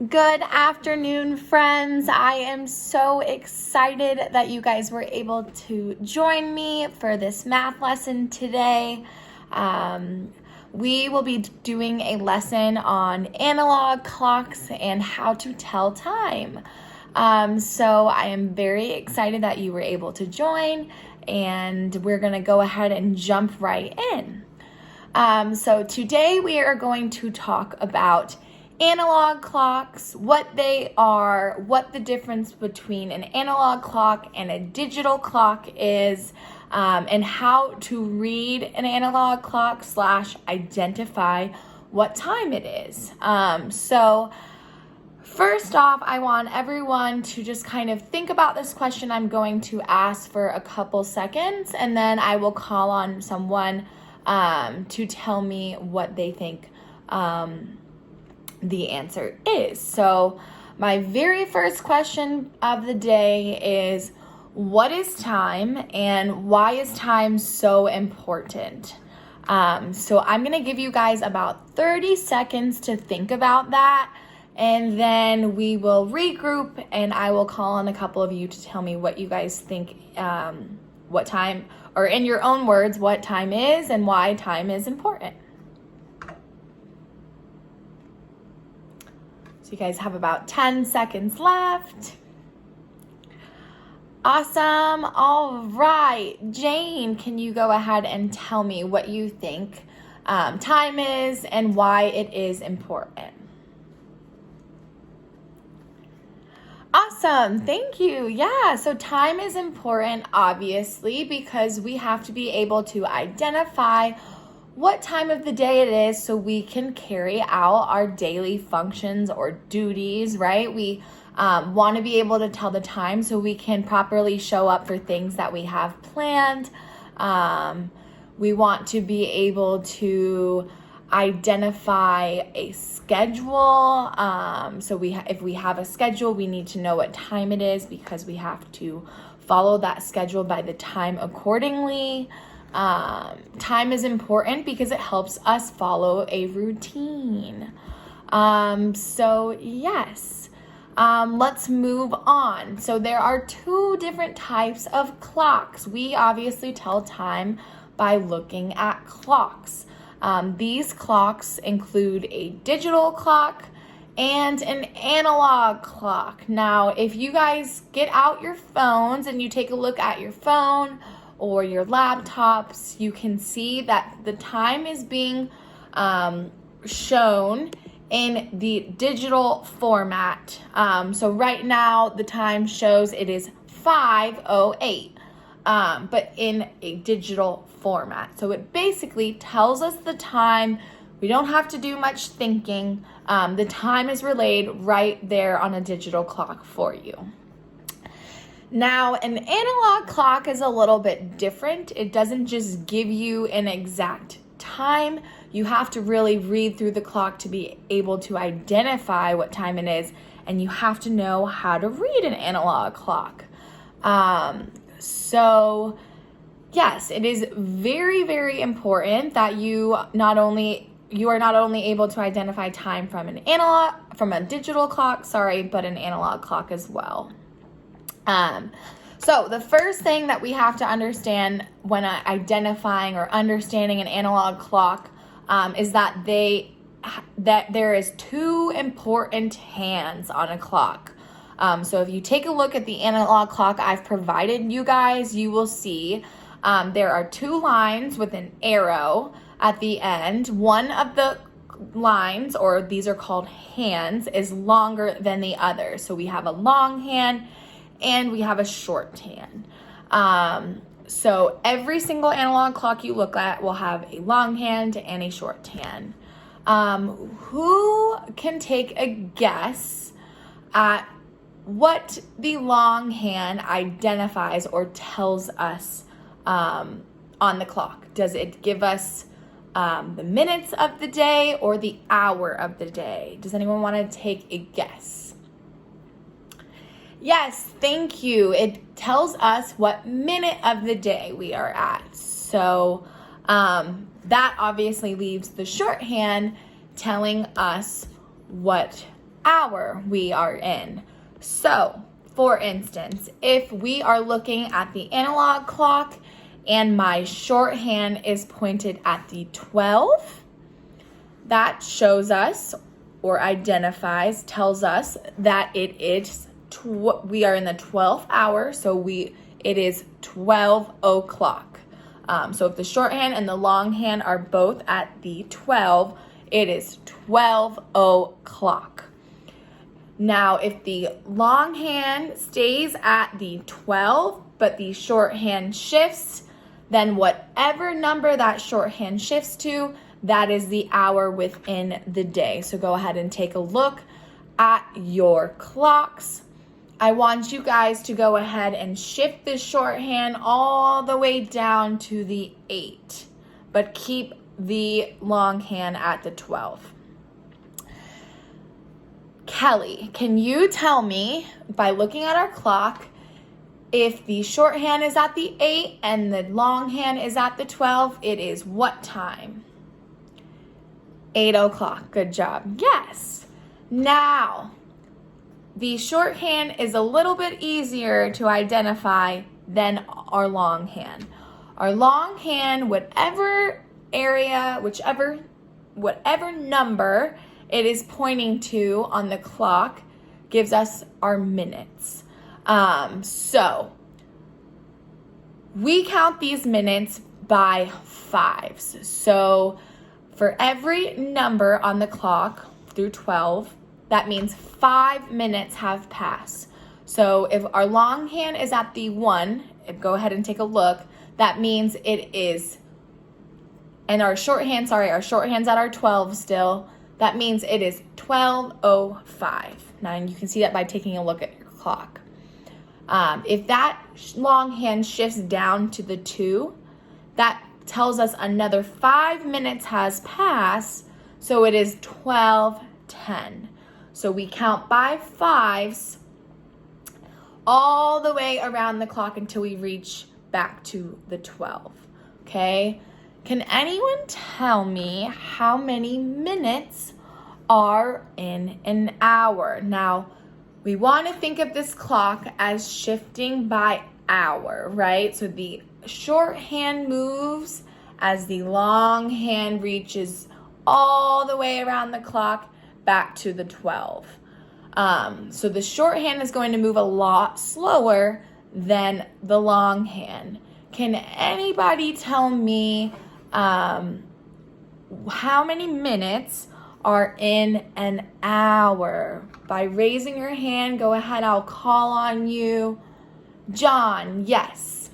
Good afternoon, friends. I am so excited that you guys were able to join me for this math lesson today. We will be doing a lesson on analog clocks and how to tell time. So I am very excited that you were able to join, and we're going to go ahead and jump right in. So today we are going to talk about analog clocks, what they are, what the difference between an analog clock and a digital clock is, and how to read an analog clock / identify what time it is. So first off, I want everyone to just kind of think about this question I'm going to ask for a couple seconds, and then I will call on someone to tell me what they think the answer is. So my very first question of the day is, what is time and why is time so important? So I'm going to give you guys about 30 seconds to think about that, and then we will regroup and I will call on a couple of you to tell me what you guys think, what time, or in your own words, what time is and why time is important. So you guys have about 10 seconds left. Awesome. All right. Jane, can you go ahead and tell me what you think time is and why it is important? Awesome. Thank you. Yeah, so time is important, obviously, because we have to be able to identify what time of the day it is so we can carry out our daily functions or duties, right? We want to be able to tell the time so we can properly show up for things that we have planned. We want to be able to identify a schedule. So if we have a schedule, we need to know what time it is because we have to follow that schedule by the time accordingly. Time is important because it helps us follow a routine. So yes, let's move on. So there are two different types of clocks. We obviously tell time by looking at clocks. These clocks include a digital clock and an analog clock. Now, if you guys get out your phones and you take a look at your phone or your laptops, you can see that the time is being shown in the digital format. So right now the time shows it is 5:08, but in a digital format. So it basically tells us the time. We don't have to do much thinking. The time is relayed right there on a digital clock for you. Now, an analog clock is a little bit different. It doesn't just give you an exact time. You have to really read through the clock to be able to identify what time it is, and you have to know how to read an analog clock. So yes, it is very, very important that you are not only able to identify time from a digital clock, but an analog clock as well. So the first thing that we have to understand when identifying or understanding an analog clock is that there is two important hands on a clock. So if you take a look at the analog clock I've provided you guys, you will see there are two lines with an arrow at the end. One of the lines, or these are called hands, is longer than the other. So we have a long hand and we have a short hand. So every single analog clock you look at will have a long hand and a short hand. Who can take a guess at what the long hand identifies or tells us on the clock? Does it give us the minutes of the day or the hour of the day? Does anyone want to take a guess? Yes, thank you. It tells us what minute of the day we are at. So that obviously leaves the shorthand telling us what hour we are in. So, for instance, if we are looking at the analog clock and my shorthand is pointed at the 12, that shows us or identifies, tells us that it is we are in the 12th hour, so it is 12 o'clock. So if the shorthand and the longhand are both at the 12, it is 12 o'clock. Now, if the longhand stays at the 12, but the shorthand shifts, then whatever number that shorthand shifts to, that is the hour within the day. So go ahead and take a look at your clocks. I want you guys to go ahead and shift the shorthand all the way down to the 8, but keep the longhand at the 12. Kelly, can you tell me, by looking at our clock, if the shorthand is at the 8 and the longhand is at the 12, it is what time? 8 o'clock. Good job. Yes. Now, the shorthand is a little bit easier to identify than our longhand. Our longhand, whatever area, whatever number it is pointing to on the clock, gives us our minutes. So we count these minutes by fives. So for every number on the clock through 12, that means 5 minutes have passed. So if our longhand is at the 1, go ahead and take a look. That means it is, and our shorthand's at our 12 still. That means it is 12:05. Now you can see that by taking a look at your clock. If that longhand shifts down to the 2, that tells us another 5 minutes has passed, so it is 12:10. So we count by fives all the way around the clock until we reach back to the 12. Okay? Can anyone tell me how many minutes are in an hour? Now, we want to think of this clock as shifting by hour, right? So the shorthand moves as the longhand reaches all the way around the clock back to the 12. So the shorthand is going to move a lot slower than the longhand. Can anybody tell me how many minutes are in an hour? By raising your hand, go ahead, I'll call on you. John, yes.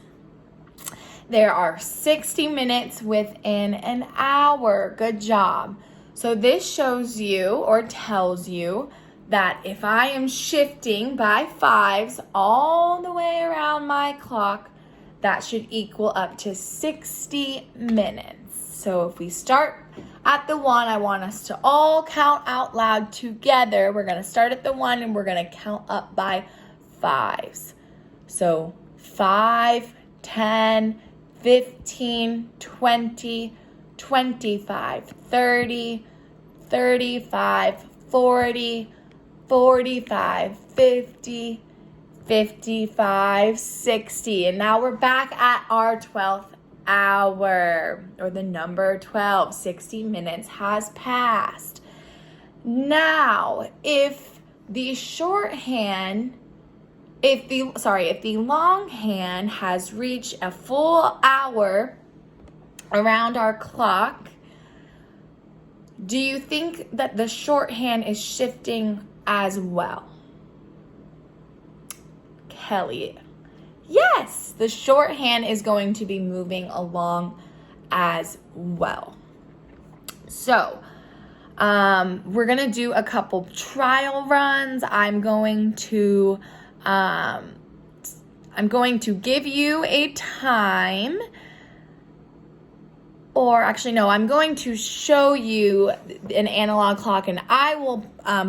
There are 60 minutes within an hour. Good job. So this shows you or tells you that if I am shifting by fives all the way around my clock, that should equal up to 60 minutes. So if we start at the 1, I want us to all count out loud together. We're going to start at the 1 and we're going to count up by fives. So 5, 10, 15, 20, 25, 30, 35, 40, 45, 50, 55, 60. And now we're back at our 12th hour, or the number 12. 60 minutes has passed. Now, if the longhand has reached a full hour around our clock, do you think that the shorthand is shifting as well? Kelly, yes, the shorthand is going to be moving along as well. So, we're going to do a couple trial runs. I'm going to give you a time, or actually no, I'm going to show you an analog clock, and I will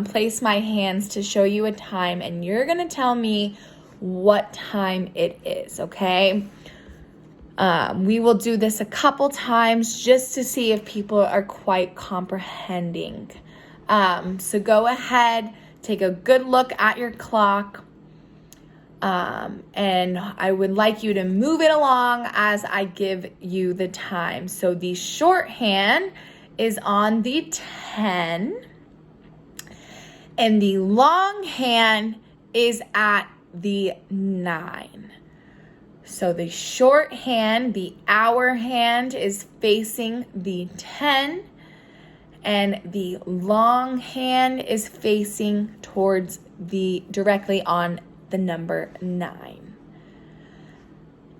place my hands to show you a time, and you're going to tell me what time it is, okay? We will do this a couple times just to see if people are quite comprehending. So go ahead, take a good look at your clock. And I would like you to move it along as I give you the time. So the shorthand is on the 10, and the longhand is at the 9. So the shorthand, the hour hand, is facing the 10, and the longhand is facing towards directly on the number 9.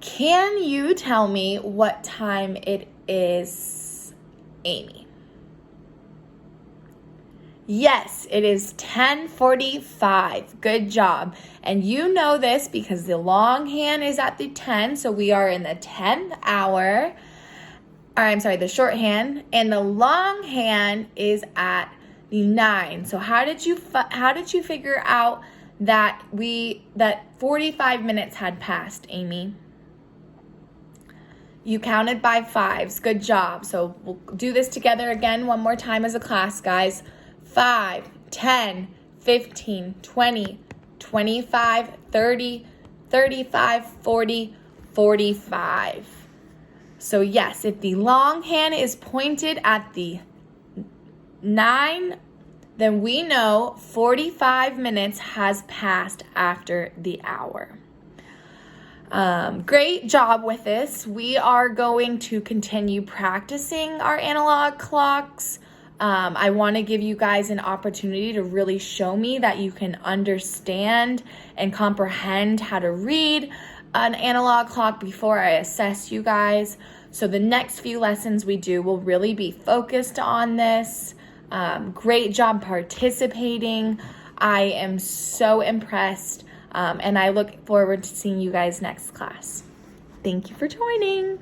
Can you tell me what time it is, Amy? Yes, it is 10:45. Good job. And you know this because the longhand is at the 10, so we are in the 10th hour. The shorthand, and the longhand is at the 9. So how did you figure out that 45 minutes had passed, Amy? You counted by 5s. Good job. So we'll do this together again one more time as a class, guys. 5, 10, 15, 20, 25, 30, 35, 40, 45. So yes, if the longhand is pointed at the 9, then we know 45 minutes has passed after the hour. Great job with this. We are going to continue practicing our analog clocks. I want to give you guys an opportunity to really show me that you can understand and comprehend how to read an analog clock before I assess you guys. So the next few lessons we do will really be focused on this. Great job participating. I am so impressed, and I look forward to seeing you guys next class. Thank you for joining.